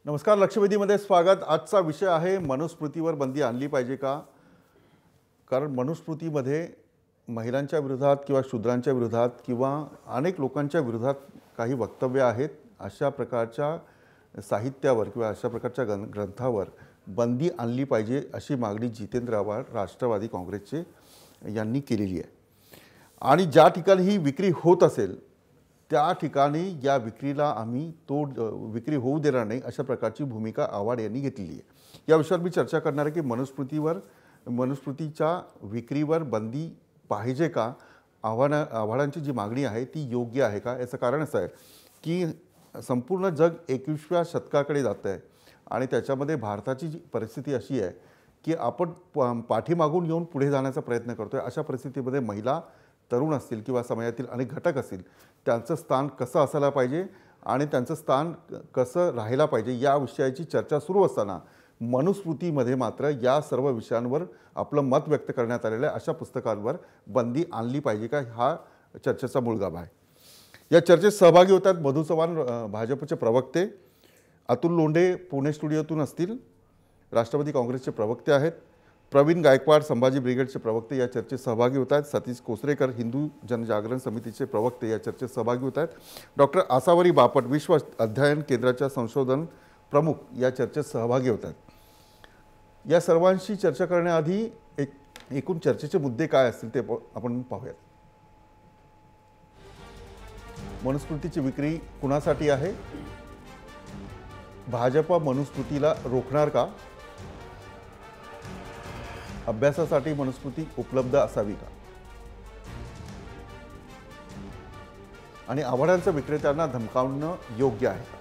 नमस्कार, लक्षवेधीमध्ये स्वागत। आजचा विषय आहे मनुस्मृतीवर बंदी आणली पाहिजे का? कारण मनुस्मृतीमध्ये महिलांच्या विरोधात किंवा शूद्रांच्या विरोधात किंवा अनेक लोकांच्या विरोधात काही वक्तव्य आहेत। अशा प्रकारच्या साहित्यावर किंवा अशा प्रकारच्या ग्रंथावर बंदी आणली पाहिजे अशी मागणी जितेंद्र आव्हाड राष्ट्रवादी काँग्रेसचे यांनी केलेली आहे। आणि ज्या ठिकाणी ही विक्री होत असेल त्या ठिकाणी या विक्रीला आम्ही विक्री होऊ देणार नाही अशा प्रकारची भूमिका आव्हाड यांनी घेतलेली आहे। या विषयावर मी चर्चा करणार आहे की मनुस्मृतीच्या विक्रीवर बंदी पाहिजे का? आव्हाडांची जी मागणी आहे ती योग्य आहे का? याचं कारण असं आहे की संपूर्ण जग 21व्या शतकाकडे जात आहे आणि त्याच्यामध्ये भारताची जी परिस्थिती अशी आहे की आपण पाठीमागून येऊन पुढे जाण्याचा प्रयत्न करतोय। अशा परिस्थितीमध्ये महिला, तरुण असतील किंवा समाजातील अनेक घटक असतील, त्यांचं स्थान कसं असायला पाहिजे आणि त्यांचं स्थान कसं राहायला पाहिजे या विषयाची चर्चा सुरू असताना मनुस्मृतीमध्ये मात्र या सर्व विषयांवर आपलं मत व्यक्त करण्यात आलेलं आहे। अशा पुस्तकांवर बंदी आणली पाहिजे का, हा चर्चेचा मूळ गाभा आहे। या चर्चेत सहभागी होतात मधु चव्हाण भाजपचे प्रवक्ते, अतुल लोंढे पुणे स्टुडिओतून असतील, राष्ट्रवादी काँग्रेसचे प्रवक्ते आहेत, प्रवीण गायकवाड संभाजी ब्रिगेडचे प्रवक्ते या चर्चेत सहभागी होत आहेत, सतीश कोसरेकर हिंदू जनजागरण समितीचे प्रवक्ते या चर्चेत सहभागी होत आहेत, डॉक्टर आसावरी बापट विश्व अध्ययन केंद्राच्या संशोधन प्रमुख या चर्चेत सहभागी होत आहेत। या सर्वांशी चर्चा करण्याआधी एकूण चर्चेचे मुद्दे काय असतील ते आपण पाहूयात। मनुस्मृतीची विक्री कुणासाठी आहे? भाजप मनुस्मृतीला रोखणार का? अभ्यासासाठी मनुस्मृती उपलब्ध असावी का? आणि आव्हाडांच्या विक्रेत्यांना धमकावणं योग्य आहे का?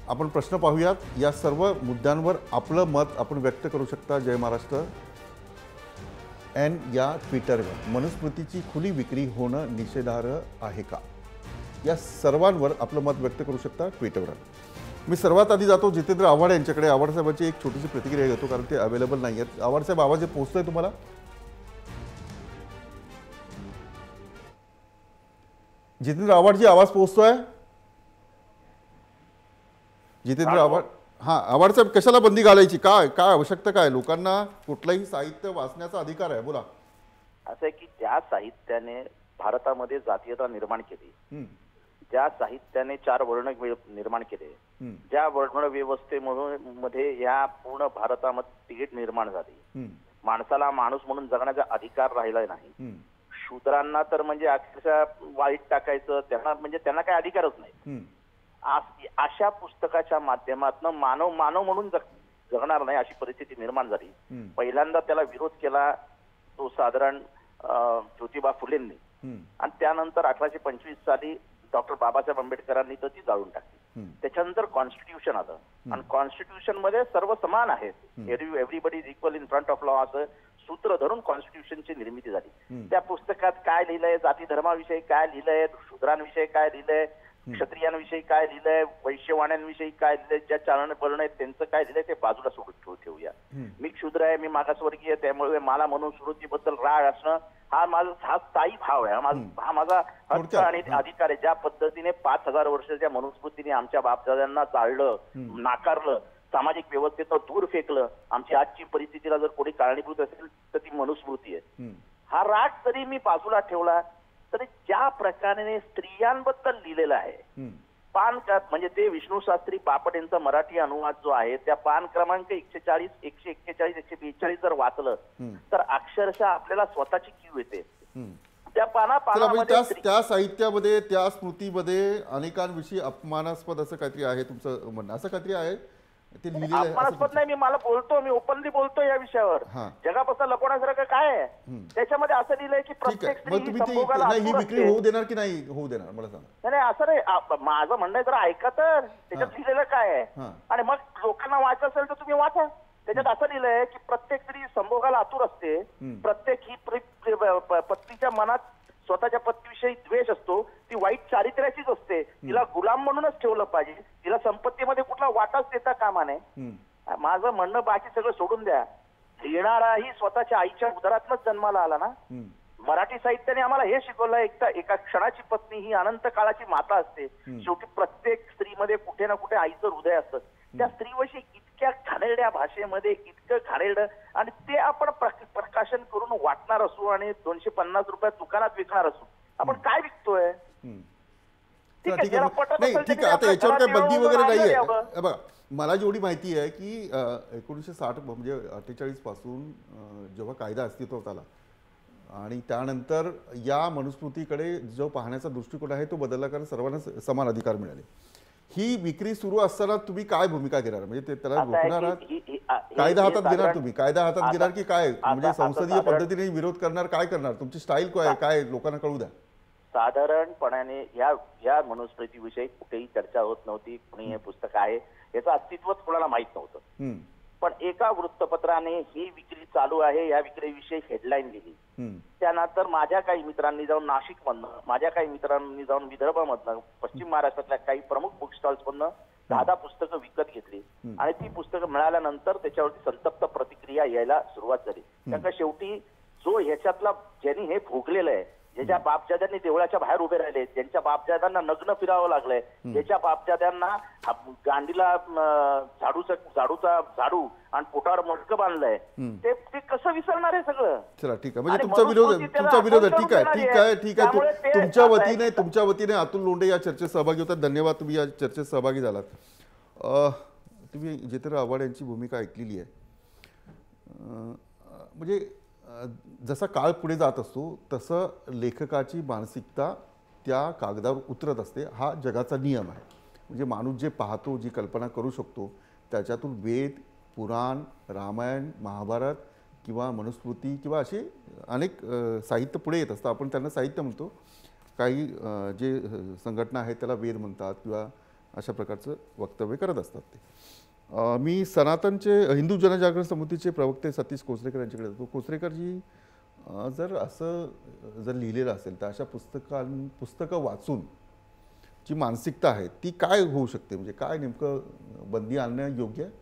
आपण प्रश्न पाहूयात। या सर्व मुद्द्यांवर आपलं मत आपण व्यक्त करू शकता जय महाराष्ट्र या ट्विटरवर। मनुस्मृतीची खुली विक्री होणं निषेधार्ह आहे का? या सर्वांवर आपलं मत व्यक्त करू शकता ट्विटरवर। मी सर्वात आधी जातो जितेंद्र आव्हाड यांच्याकडे। आव्हाड साहेबांची एक छोटीशी प्रतिक्रिया घेतो कारण ते अवेलेबल नाही आहेत। आव्हाड साहेब, आवाज पोहोचतोय तुम्हाला? जितेंद्र आव्हाडजी, आवाज पोहोचतोय? जितेंद्र आव्हाड, हां आव्हाड साहेब, कशाला बंदी घालायची? काय काय आवश्यकता काय? लोकांना कुठलंही साहित्य वाचण्याचा अधिकार आहे, बोला। असं आहे की ज्या साहित्याने भारतामध्ये जातीयता निर्माण केली, ज्या साहित्याने 4 वर्ण निर्माण केले, ज्या वर्ण व्यवस्थेमध्ये या पूर्ण भारतामध्ये तेढ निर्माण झाली, माणसाला माणूस म्हणून जगण्याचा अधिकार राहिला नाही, शूद्रांना तर म्हणजे अक्षरशः वाईट टाकायचं, त्यांना काही अधिकारच नाही। अशा पुस्तकाच्या माध्यमातून मानव म्हणून जगणार नाही अशी परिस्थिती निर्माण झाली। पहिल्यांदा त्याला विरोध केला तो साधारण ज्योतिबा फुलेंनी आणि त्यानंतर 1825 साली डॉक्टर बाबासाहेब आंबेडकरांनी तर ती जाळून टाकली। त्याच्यानंतर कॉन्स्टिट्यूशन आलं आणि कॉन्स्टिट्यूशन मध्ये सर्व समान आहेत, everybody is equal in front of law असं सूत्र धरून कॉन्स्टिट्यूशनची निर्मिती झाली। त्या पुस्तकात काय लिहिलंय, जाती धर्माविषयी काय लिहिलंय, शूद्रांविषयी काय लिहिलंय, क्षत्रियांविषयी काय लिहिलंय, वैश्यवाण्यांविषयी काय लिहिलंय, ज्या चारण वर्ण आहेत त्यांचं काय लिहिलंय ते बाजूला सोडून ठेवूया। मी क्षुद्र आहे, मी मागासवर्गीय, त्यामुळे मला मनुस्मृतीबद्दल राग असणं हा स्थायी भाव आहे, हा माझा हक्क आणि अधिकार आहे। ज्या पद्धतीने 5000 वर्षाच्या मनुस्मृतीने आमच्या बापदाद्यांना चाललं, नाकारलं, सामाजिक व्यवस्थेत दूर फेकलं, आमची आजची परिस्थितीला जर कोणी कारणीभूत असेल तर ती मनुस्मृती आहे। हा राग जरी मी बाजूला ठेवला तरी ज्या प्रकारे स्त्रियांबद्दल लिहिलेलं आहे, पान म्हणजे ते विष्णू शास्त्री बापट यांचा मराठी अनुवाद जो आहे त्या पान क्रमांक 140, 141, 142 जर वाचलं तर अक्षरशः आपल्याला स्वतःची कीव येते। त्या त्या साहित्यामध्ये, त्या स्मृतीमध्ये अनेकांविषयी अपमानास्पद असं काहीतरी आहे, तुमचं म्हणणं असं काहीतरी आहे? ते अपमानास्पद नाही, मी ओपनली बोलतो या विषयावर। जगापासून लपवण्यासारखं काय आहे? त्याच्यामध्ये असं लिहिलंय की प्रत्येक स्त्री संभोगाला ही विक्री होऊ देणार की नाही होऊ देणार, मला सांगा। नाही असं नाही, माझं म्हणणं जरा ऐका तर, त्याच्यात लिहिलेलं काय आहे आणि मग लोकांना वाचायचं असेल तर तुम्ही वाचा। त्याच्यात असं लिहिलंय की प्रत्येक स्त्री संभोगाला आतुर असते, प्रत्येक ही पत्नीच्या मनात स्वतःच्या पत्नीविषयी द्वेष असतो, ती वाईट चारित्र्याचीच असते, तिला गुलाम म्हणूनच ठेवलं पाहिजे, तिला संपत्तीमध्ये कुठला वाटाच देता कामा नये। माझं म्हणणं बाकी सगळं सोडून द्या, लिहिणाराही स्वतःच्या आईच्या उदरातनच जन्माला आला ना, मराठी साहित्याने आम्हाला हे शिकवलं, एका क्षणाची पत्नी ही अनंत काळाची माता असते. शेवटी प्रत्येक स्त्रीमध्ये कुठे ना कुठे आईचं हृदय असतं. त्या स्त्रीविषयी इतक्या घाणेरड्या भाषेमध्ये, इतकं घाणेरडं, आणि ते आपण प्रकाशन करून वाटणार असू आणि 250 रुपयात दुकानात विकणार असू. आपण काय विकतोय? ठीक आहे, आता याच्यावर काही बंदी वगैरे नाहीये. बघा, मला जेवढी माहिती आहे की 1960 म्हणजे 48 पासून जेव्हा कायदा अस्तित्वात आला आणि त्यानंतर या मनुस्मृतीकडे जो पाहण्याचा दृष्टिकोन आहे तो बदलला, कारण सर्वांना समान अधिकार मिळाले. ही विक्री सुरू असताना तुम्ही काय भूमिका घेणार? म्हणजे त्याला रोखणार आहात? कायदा हातात घेणार तुम्ही? कायदा हातात घेणार की काय? म्हणजे संसदीय पद्धतीने विरोध करणार? काय करणार? तुमची स्टाईल काय लोकांना कळू द्या. साधारणपणाने या मनुस्मृतीविषयी कुठेही चर्चा होत नव्हती. कुणी हे पुस्तक आहे याचं अस्तित्वच कोणाला माहित नव्हतं. पण एका वृत्तपत्राने ही विक्री चालू आहे या विक्रीविषयी हेडलाईन दिली. त्यानंतर माझ्या काही मित्रांनी जाऊन नाशिकमधनं, माझ्या काही मित्रांनी जाऊन विदर्भामधनं, पश्चिम महाराष्ट्रातल्या काही प्रमुख बुक स्टॉल्स मधनं 10 पुस्तकं विकत घेतली आणि ती पुस्तकं मिळाल्यानंतर त्याच्यावरती संतप्त प्रतिक्रिया यायला सुरुवात झाली. कारण शेवटी जो ह्याच्यातला ज्यांनी हे भोगलेलं आहे, ज्याच्या बापजाद्यांनी देवळाच्या बाहेर उभे राहिले, ज्यांच्या बापजाद्यांना नग्न फिरावं लागलंय, ज्याच्या बापजाद्यांना गांडीला झाडू आणि पोटावर मडकं बांधलंय, ते कसं विसरणार आहे सगळं? चला ठीक आहे, म्हणजे तुमचा विरोध आहे. ठीक आहे. तुमच्या वतीने अतुल लोंढे या चर्चेत सहभागी होतात. धन्यवाद, तुम्ही या चर्चेत सहभागी झालात. तुम्ही जितेंद्र आव्हाड यांची भूमिका ऐकलेली आहे. म्हणजे जसा काळ पुढे जात असतो तसं लेखकाची मानसिकता त्या कागदावर उतरत असते. हा जगाचा नियम आहे. म्हणजे माणूस जे पाहतो, जी कल्पना करू शकतो, त्याच्यातून वेद, पुराण, रामायण, महाभारत किंवा मनुस्मृती किंवा असे अनेक साहित्य पुढे येत असतं. आपण त्यांना साहित्य म्हणतो. काही जे संघटना आहेत त्याला वेद म्हणतात किंवा अशा प्रकारचं वक्तव्य करत असतात ते. मी सनातनचे हिंदू जनजागरण समितीचे प्रवक्ते सतीश कोचरेकर यांच्याकडे जातो. कोचरेकरजी, जर लिहिलेलं असेल तर अशा पुस्तकं वाचून जी मानसिकता आहे ती काय होऊ शकते? म्हणजे काय नेमकं बंदी आणणं योग्य आहे?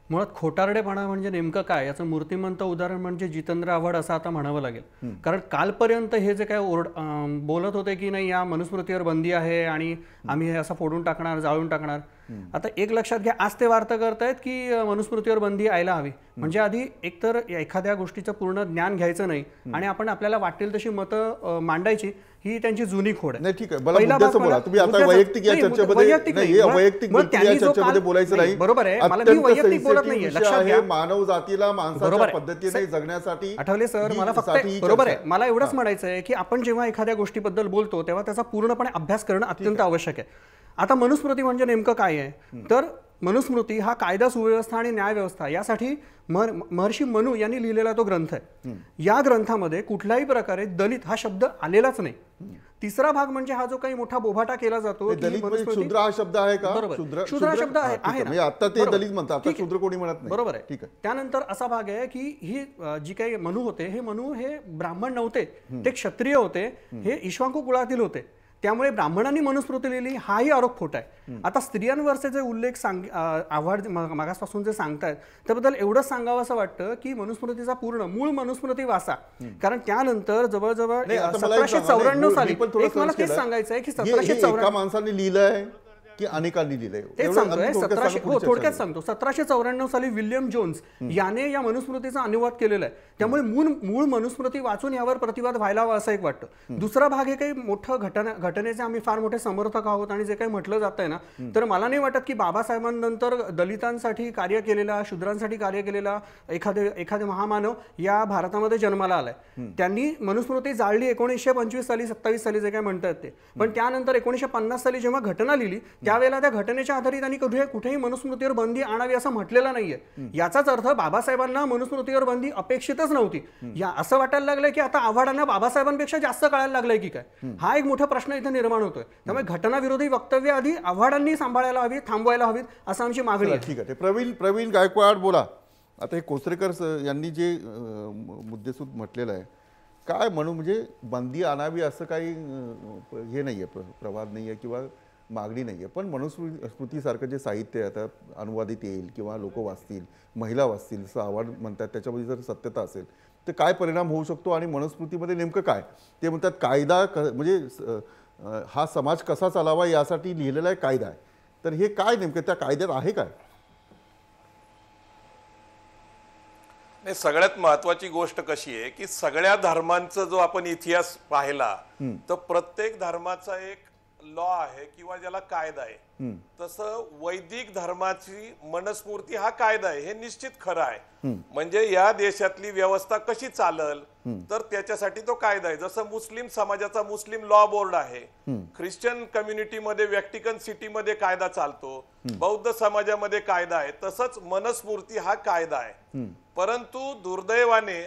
मुळात खोटारडेपणा म्हणजे नेमकं काय याचं मूर्तिमंत उदाहरण म्हणजे जितेंद्र आव्हाड असं आता म्हणावं लागेल. कारण कालपर्यंत हे जे काय बोलत होते की नाही या मनुस्मृतीवर बंदी आहे आणि आम्ही हे असं फोडून टाकणार, जाळून टाकणार, आता एक लक्षात घ्या, आज ते वार्ता करतायत की मनुस्मृतीवर बंदी यायला हवी. म्हणजे आधी एकतर एखाद्या गोष्टीचं पूर्ण ज्ञान घ्यायचं नाही आणि आपण आपल्याला वाटेल तशी मतं मांडायची, ही त्यांची जुनी खोड आहे. ठीक आहे, तुम्ही आता वैयक्तिक या चर्चेमध्ये बोलायचं नाही. बरोबर आहे, मला मी वैयक्तिक बोलत नाहीये, लक्षात घ्या. मानव जातीला माणसाच्या पद्धतीने जगण्यासाठी आठवले सर, मला फक्त बरोबर आहे, मला एवढंच म्हणायचं आहे की आपण जेव्हा एखाद्या गोष्टीबद्दल बोलतो तेव्हा त्याचा पूर्णपणे अभ्यास करणं अत्यंत आवश्यक आहे. आता मनुस्मृती म्हणजे नेमकं काय आहे? तर मनुस्मृती हा कायदा, सुव्यवस्था आणि न्यायव्यवस्था यासाठी महर्षी मनु यांनी लिहिलेला तो ग्रंथ आहे. या ग्रंथामध्ये कुठल्याही प्रकारे दलित हा शब्द आलेलाच नाही. तिसरा भाग म्हणजे हा जो काही मोठा बोभाटा केला जातो, शूद्र हा शब्द आहे का? शूद्र हा शब्द आहे ना, आता ते दलित म्हणतात, आता शूद्र कोणी म्हणत नाही. बरोबर आहे, ठीक आहे. त्यानंतर असा भाग आहे की ही जी काही मनु होते, हे मनु हे ब्राह्मण नव्हते, ते क्षत्रिय होते, हे इक्ष्वाकू कुळातील होते. त्यामुळे ब्राह्मणांनी मनुस्मृती लिहिली हाही आरोप खोटा आहे. आता स्त्रियांवरचे जे उल्लेख आव्हाड मागासपासून जे सांगतायत त्याबद्दल एवढंच सांगावं असं वाटतं की मनुस्मृतीचा मूळ मनुस्मृती वाचा. कारण त्यानंतर जवळजवळ 1794 साली, एक मला तेच सांगायचं आहे की 1794 माणसाने लिहिलंय की अनेकांनी लिहिलंय, तेच सांगतोय. थोडक्यात सांगतो, 1794 साली विल्यम जोन्स याने या मनुस्मृतीचा अनुवाद केलेला आहे. त्यामुळे मूळ मनुस्मृती वाचून यावर प्रतिवाद व्हायला हवा असं एक वाटतं. दुसरा भाग हे काही मोठं घटनेचे आम्ही फार मोठे समर्थक आहोत आणि जे काही म्हटलं जात आहे ना, तर मला नाही वाटत की बाबासाहेबांनंतर दलितांसाठी कार्य केलेला, शूद्रांसाठी कार्य केलेला एखादे महामानव या भारतामध्ये जन्माला आलाय. त्यांनी मनुस्मृती जाळली 1925 साली, 27 साली जे काय म्हणतात ते. पण त्यानंतर 1950 साली जेव्हा घटना लिहिली त्यावेळेला त्या घटनेच्या आधारे त्यांनी कुठेही मनुस्मृतीवर बंदी आणावी असं म्हटलेलं नाहीये. याचाच अर्थ बाबासाहेबांना मनुस्मृतीवर बंदी अपेक्षितच नव्हती. या असं वाटायला लागलंय की आता आव्हाडांना बाबासाहेबांपेक्षा जास्त कळायला लागलंय की काय, हा एक मोठा प्रश्न इथे निर्माण होतोय. त्यामुळे घटनाविरोधी वक्तव्य आधी आव्हाडांनी सांभाळायला हवी, थांबवायला हवीत असं आमची मागणी आहे. ठीक आहे. प्रवीण गायकवाड बोला. आता हे कोचरेकर यांनी जे मुद्देसूद म्हटलेलं आहे, काय म्हणू, म्हणजे बंदी आणावी असं काही हे नाहीये, प्रवाद नाहीये किंवा मागणी नाही आहे. पण मनुस्मृतीसारखं जे साहित्य आता अनुवादित येईल किंवा लोक वाचतील, महिला वाचतील असं आव्हाड म्हणतात, त्याच्यामध्ये जर सत्यता असेल तर काय परिणाम होऊ शकतो आणि मनुस्मृतीमध्ये नेमकं काय ते म्हणतात. कायदा म्हणजे हा समाज कसा चालावा यासाठी लिहिलेला एक कायदा आहे. तर हे काय नेमकं त्या कायद्यात आहे काय? नाही, सगळ्यात महत्वाची गोष्ट कशी आहे की सगळ्या धर्मांचा जो आपण इतिहास पाहिला तर प्रत्येक धर्माचा एक लॉ आहे किंवा ज्याला कायदा आहे. तसं वैदिक धर्माची मनुस्मृती हा कायदा आहे, हे निश्चित खरं आहे. म्हणजे या देशातली व्यवस्था कशी चालल तर त्याच्यासाठी तो कायदा आहे. जसं मुस्लिम समाजाचा मुस्लिम लॉ बोर्ड आहे, ख्रिश्चन कम्युनिटीमध्ये व्हॅटिकन सिटीमध्ये कायदा चालतो, बौद्ध समाजामध्ये कायदा आहे, तसंच मनुस्मृती हा कायदा आहे. परंतु दुर्दैवाने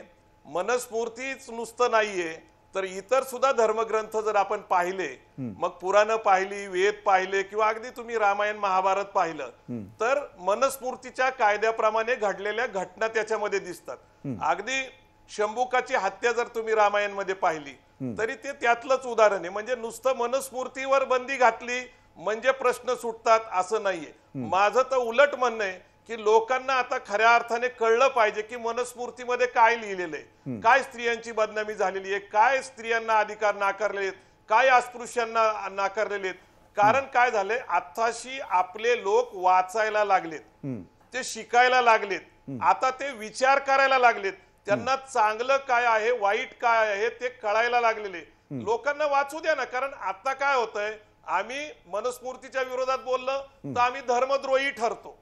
मनुस्मृतीच नुसतं नाहीये तर इतर सुद्धा धर्मग्रंथ जर आपण पाहिले, मग पुराण पाहिली, वेद पाहिले किंवा अगदी तुम्ही रामायण महाभारत पाहिलं तर मनुस्मृतीच्या कायद्याप्रमाणे घडलेल्या घटना त्याच्यामध्ये दिसतात. अगदी शंभुकाची हत्या जर तुम्ही रामायण मध्ये पाहिली तरी ते त्यातलंच उदाहरण आहे. म्हणजे नुसतं मनुस्मृतीवर बंदी घातली म्हणजे प्रश्न सुटतात असं नाहीये. माझं तर उलट म्हणणं आहे की लोकांना आता खऱ्या अर्थाने कळलं पाहिजे की मनुस्मृतीमध्ये काय लिहिलेलं आहे, काय स्त्रियांची बदनामी झालेली आहे, काय स्त्रियांना अधिकार नाकारलेले आहेत, काय अस्पृश्यांना नाकारलेले आहेत. कारण काय झालंय, आताशी आपले लोक वाचायला लागलेत, ते शिकायला लागलेत, आता ते विचार करायला लागलेत, त्यांना चांगलं काय आहे वाईट काय आहे ते कळायला लागलेले. लोकांना वाचू द्या ना. कारण आता काय होतंय, आम्ही मनुस्मृतीच्या विरोधात बोललं तर आम्ही धर्मद्रोही ठरतो.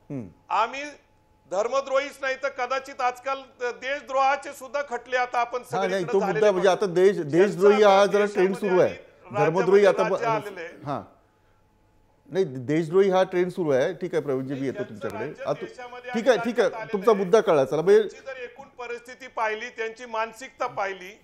आम्ही धर्मद्रोहीच नाही तर कदाचित आजकाल देशद्रोहाचे सुद्धा खटले आता आपण तो मुद्दा म्हणजे आता देशद्रोही हा जरा ट्रेंड सुरू आहे. धर्मद्रोही आता हा नाही, देशद्रोही हा ट्रेंड सुरू आहे. ठीक आहे प्रवीणजी, मी येतो तुमच्याकडे. ठीक आहे तुमचा मुद्दा कळला. चला जर एकूण परिस्थिती पाहिली, त्यांची मानसिकता पाहिली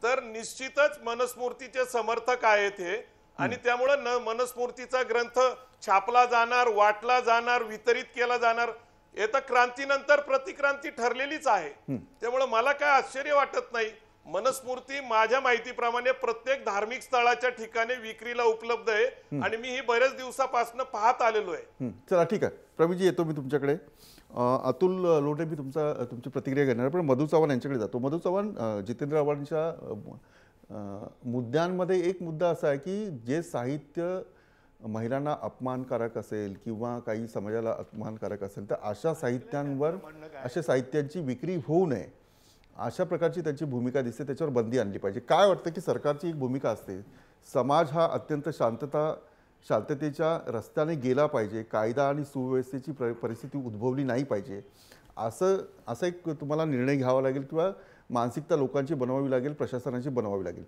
तर निश्चितच मनुस्मृतीचे समर्थक आहेत हे. आणि त्यामुळे मनुस्मृतीचा ग्रंथ छापला जाणार, वाटला जाणार, वितरित केला जाणार. हे तर क्रांतीनंतर प्रतिक्रांती ठरलेलीच आहे. त्यामुळे मला काय आश्चर्य वाटत नाही. मनुस्मृती माझ्या माहितीप्रमाणे प्रत्येक धार्मिक स्थळाच्या ठिकाणी विक्रीला उपलब्ध आहे आणि मी ही बऱ्याच दिवसापासून पाहत आलेलो आहे. चला ठीक आहे प्रवीणजी, येतो मी तुमच्याकडे. अतुल लोटे, मी तुमची प्रतिक्रिया घेणार, पण मधु चव्हाण यांच्याकडे जातो. मधु चव्हाण, जितेंद्र आव्हाडांच्या मुद्द्यांमध्ये एक मुद्दा असा आहे की जे साहित्य महिलांना अपमानकारक असेल किंवा काही समाजाला अपमानकारक असेल तर अशा साहित्यांवर, अशा साहित्यांची विक्री होऊ नये अशा प्रकारची त्यांची भूमिका दिसते. त्याच्यावर बंदी आणली पाहिजे. काय वाटतं की सरकारची एक भूमिका असते, समाज हा अत्यंत शांततेच्या रस्त्याने गेला पाहिजे, कायदा आणि सुव्यवस्थेची परिस्थिती उद्भवली नाही पाहिजे, असं एक तुम्हाला निर्णय घ्यावा लागेल किंवा मानसिकता लोकांची बनवावी लागेल, प्रशासनाची बनवावी लागेल.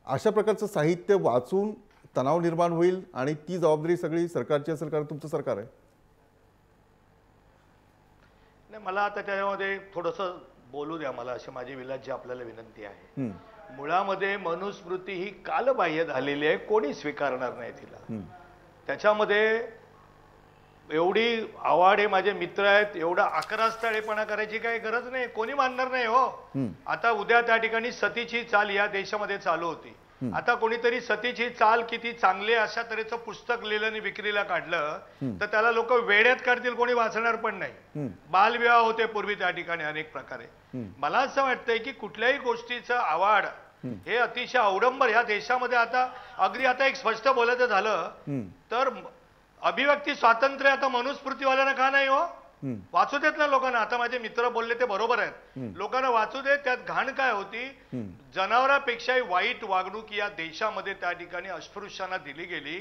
अशा प्रकारचं साहित्य वाचून तणाव निर्माण होईल आणि ती जबाबदारी सगळी सरकारची असेल, कारण तुमचं सरकार आहे. नाही, मला आता त्याच्यामध्ये थोडंसं बोलू द्या मला, अशी माझी विलासची आपल्याला विनंती आहे. मुळामध्ये मनुस्मृती ही कालबाह्य झालेली आहे, कोणी स्वीकारणार नाही तिला. त्याच्यामध्ये एवढी आवाडे माझे मित्र आहेत, एवढा आकरास्थळेपणा करायची काही गरज नाही, कोणी मानणार नाही हो. आता उद्या त्या ठिकाणी सतीची चाल या देशामध्ये चालू होती. आता कोणीतरी सतीची चाल किती चांगली अशा तऱ्हेचं पुस्तक लिहिलं आणि विक्रीला काढलं तर त्याला लोक वेड्यात काढतील, कोणी वाचणार पण नाही. बालविवाह होते पूर्वी त्या ठिकाणी अनेक प्रकारे. मला असं वाटतंय की कुठल्याही गोष्टीचं आवाड हे अतिशय अवडंबर ह्या देशामध्ये आता अगदी आता एक स्पष्ट बोलायचं झालं तर अभिव्यक्ती स्वातंत्र्य आता मनुस्मृतीवाल्यांना का नाही हो? वाचू देत ना लोकांना. आता माझे मित्र बोलले ते बरोबर आहेत, लोकांना वाचू देत. त्यात घाण काय होती, जनावरांपेक्षाही वाईट वागणूक या देशामध्ये त्या ठिकाणी अस्पृश्यांना दिली गेली,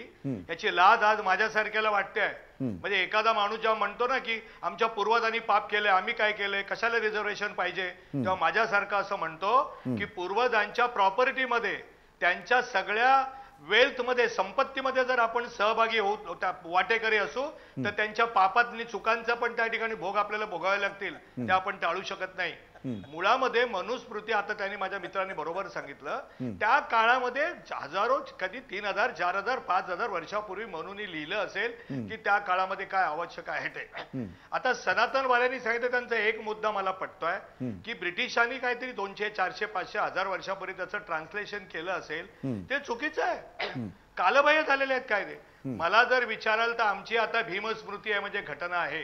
याची लाज आज माझ्यासारख्याला वाटते. म्हणजे एखादा माणूस जेव्हा म्हणतो ना की आमच्या पूर्वजांनी पाप केलंय, आम्ही काय केलंय, कशाला रिझर्वेशन पाहिजे, तेव्हा माझ्यासारखं असं म्हणतो की पूर्वजांच्या प्रॉपर्टीमध्ये, त्यांच्या सगळ्या वेल्थ मध्ये, संपत्तीमध्ये जर आपण सहभागी होऊ, वाटेकरी असू तर त्यांच्या पापात आणि चुकांचा पण त्या ठिकाणी भोग आपल्याला भोगावे लागतील, ते आपण टाळू शकत नाही. मुळामध्ये मनुस्मृती, आता त्यांनी माझ्या मित्रांनी बरोबर सांगितलं, त्या काळामध्ये हजारो, कधी 3000, 4000, 5000 वर्षापूर्वी म्हणून लिहिलं असेल की त्या काळामध्ये काय आवश्यक आहे ते. आता सनातनवाल्यांनी सांगितलं, त्यांचा एक मुद्दा मला पटतोय की ब्रिटिशांनी काहीतरी 200, 400, 500, 1000 वर्षापूर्वी त्याचं ट्रान्सलेशन केलं असेल, ते चुकीचं आहे. कालबाह्य झालेले आहेत कायदे. मला जर विचाराल तर आमची आता भीमस्मृती आहे म्हणजे घटना आहे.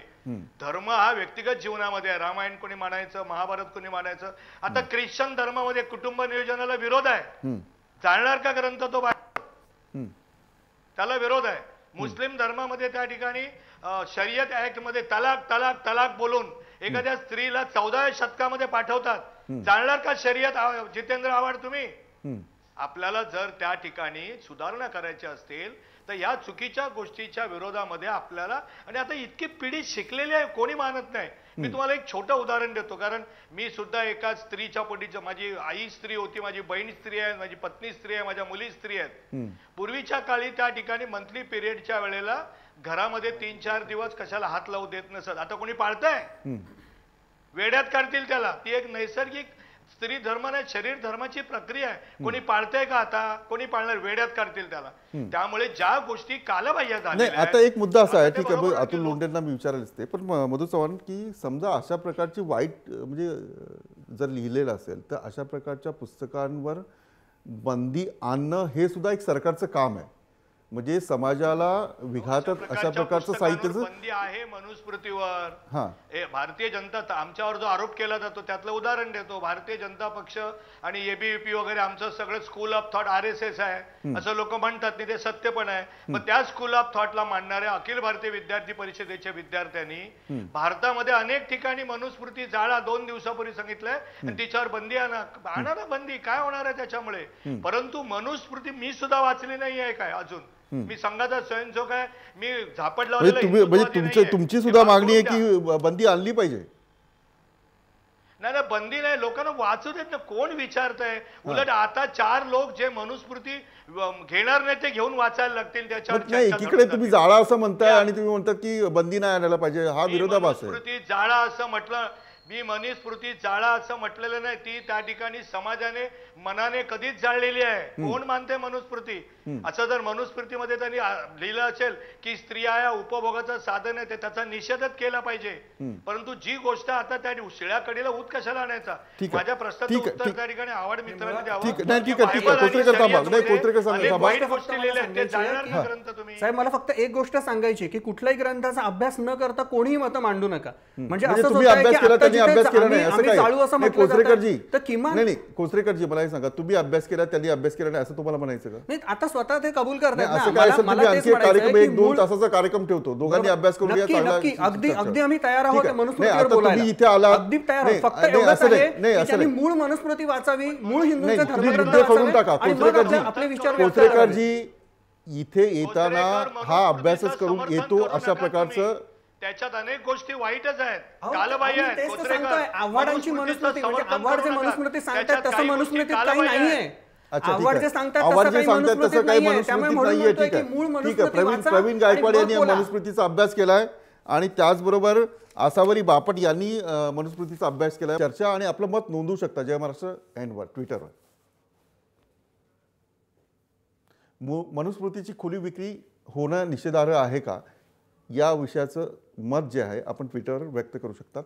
धर्म हा व्यक्तिगत जीवनामध्ये आहे. रामायण कोणी मानायचं, महाभारत कोणी मानायचं. आता ख्रिश्चन धर्मामध्ये कुटुंब नियोजनाला विरोध आहे. चालणार का ग्रंथ तो? त्याला विरोध आहे. मुस्लिम धर्मामध्ये त्या ठिकाणी शरीयत ऍक्ट मध्ये तलाक तलाक तलाक बोलून एखाद्या स्त्रीला 14व्या शतकामध्ये पाठवतात. जाणणार का शरीयत? जितेंद्र आव्हाड तुम्ही, आपल्याला जर त्या ठिकाणी सुधारणा करायची असतील तर या चुकीच्या गोष्टीच्या विरोधामध्ये आपल्याला, आणि आता इतकी पिढी शिकलेली आहे कोणी मानत नाही. मी तुम्हाला एक छोटं उदाहरण देतो, कारण मी सुद्धा एका स्त्रीच्या पोटीचं, माझी आई स्त्री होती, माझी बहीण स्त्री आहे, माझी पत्नी स्त्री आहे, माझ्या मुली स्त्री आहेत. पूर्वीच्या काळी त्या ठिकाणी मंथली पिरियडच्या वेळेला घरामध्ये 3-4 दिवस कशाला हात लावू देत नसत. आता कोणी पाळतंय? वेड्यात काढतील त्याला. ती एक नैसर्गिक स्त्री धर्म नाही, शरीर धर्माची प्रक्रिया आहे. कोणी पाळतंय का? आता कोणी पाळणार? वेड्यात काढतील त्याला. त्यामुळे ज्या गोष्टी कालबाह्य झाल्या. आता एक मुद्दा असा आहे, ठीक आहे, अतुल लोंढेंना मी विचारायला असते, पण मधु चव्हाण, की समजा अशा प्रकारची वाईट म्हणजे जर लिहिलेलं असेल तर अशा प्रकारच्या पुस्तकांवर बंदी आणणं हे सुद्धा एक सरकारचं काम आहे. म्हणजे समाजाला विघातक अशा प्रकारचं साहित्याचं बंदी आहे. मनुस्मृतीवर भारतीय जनता, आमच्यावर जो आरोप केला जातो त्यातलं उदाहरण देतो. भारतीय जनता पक्ष आणि एबीव्हीपी वगैरे आमचं सगळं स्कूल ऑफ थॉट RSS आहे असं लोक म्हणतात. नाही, ते सत्य पण आहे. मग त्या स्कूल ऑफ थॉटला मानणाऱ्या अखिल भारतीय विद्यार्थी परिषदेच्या विद्यार्थ्यांनी भारतामध्ये अनेक ठिकाणी मनुस्मृती जाळा 2 दिवसापूर्वी सांगितलंय आणि तिच्यावर बंदी आणा ना. बंदी काय होणार आहे त्याच्यामुळे? परंतु मनुस्मृती मी सुद्धा वाचली नाही आहे काय अजून. मी संघाचा स्वयंसेवक आहे. मी झापड लावलेला म्हणजे तुमची सुद्धा मागणी आहे की बंदी आणली पाहिजे? नाही, बंदी नाही, लोकांना वाचू देत ना. कोण विचारतंय? उलट आता 4 लोक जे मनुस्मृती घेणार नाही ते घेऊन वाचायला लागतील. त्याच्यावर एकीकडे तुम्ही जाळा असं म्हणताय आणि तुम्ही म्हणतात की बंदी नाही आणायला पाहिजे. हा विरोधाभास आहे. मनुस्मृती जाळा असं म्हटलं, मी मनुस्मृती जाळा असं म्हटलेलं नाही. ती त्या ठिकाणी समाजाने मनाने कधीच जाळलेली आहे. कोण मानते मनुस्मृती? असं जर मनुस्मृतीमध्ये त्यांनी लिहिलं असेल की स्त्रिया या उपभोगाचं साधन आहे, त्याचा निषेधच केला पाहिजे. परंतु जी गोष्ट आता त्या शिळ्या कडीला ऊत कशाला आणायचा? माझ्या प्रश्नाचं उत्तर त्या ठिकाणी आव्हाड मित्रांनी द्यावं. साहेब, मला फक्त एक गोष्ट सांगायची की कुठल्याही ग्रंथाचा अभ्यास न करता कोणीही मतं मांडू नका. म्हणजे कोचरेकरजी, मला सांगा, तुम्ही अभ्यास केला त्यांनी अभ्यास केला नाही असं तुम्हाला म्हणायचं का? नाही, आता स्वतः ते कबूल करतात. कार्यक्रम 1-2 तासाचा कार्यक्रम ठेवतो, दोघांनी अभ्यास करून अगदी आम्ही तयार आहोत मनुस्मृतीवर बोलायला. इथे आला अगदी तयार आहोत. फक्त एवढंच आहे की मूळ मनुस्मृती वाचावी, मूळ हिंदूंचा धर्मग्रंथ वाचावे. आपले विचार कोचरेकरजी इथे येताना हा अभ्यासच करून येतो अशा प्रकारचं. त्याच्यात अनेक गोष्टी वाईटच आहेत, कालबाह्य आहेत. आव्हाडांची मनुस्मृती म्हणजे आव्हाड जे मनुस्मृती सांगतात तसं मनुस्मृतीत काही नाहीये. आव्हाड जे सांगतात तसं काही मनुस्मृतीत नाहीये. ठीक आहे. प्रवीण गायकवाड यांनी मनुस्मृतीचा अभ्यास केलाय आणि त्याचबरोबर आसावरी बापट यांनी मनुस्मृतीचा अभ्यास केलाय. चर्चा आणि आपलं मत नोंदवू शकता जय महाराष्ट्र &वर ट्विटरवर. मनुस्मृतीची खुली विक्री होणं निषेधार्ह आहे का, या विषयाचं मत जे आहे आपण ट्विटरवर व्यक्त करू शकतात.